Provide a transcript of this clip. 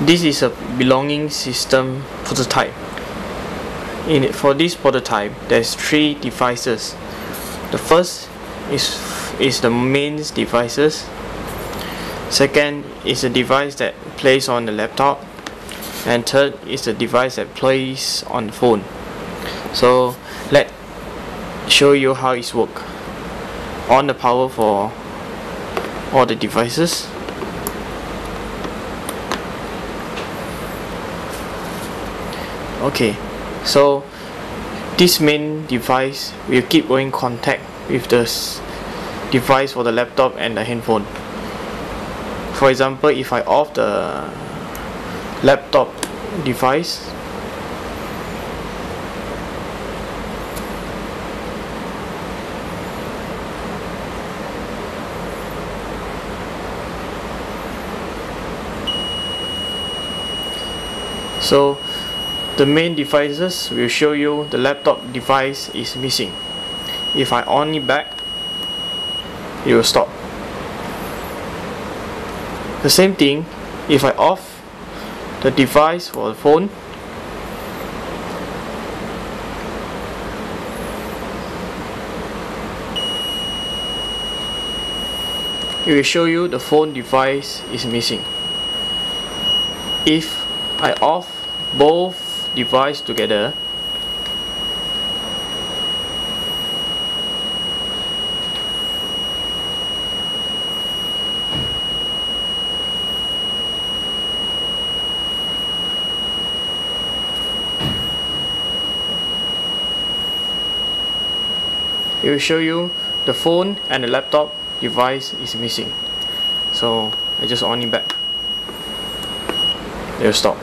This is a belonging system prototype. For this prototype, there's 3 devices. The first is the main devices. Second is the device that plays on the laptop, and third is the device that plays on the phone. So let's show you how it works. On the power for all the devices. Okay, so this main device will keep going contact with the device for the laptop and the handphone. For example, if I off the laptop device, so the main devices will show you the laptop device is missing. If I on it back, it will stop. The same thing if I off the device for the phone. It will show you the phone device is missing. If I off both devices together, it will show you the phone and the laptop device is missing. So I just on it back, it will stop.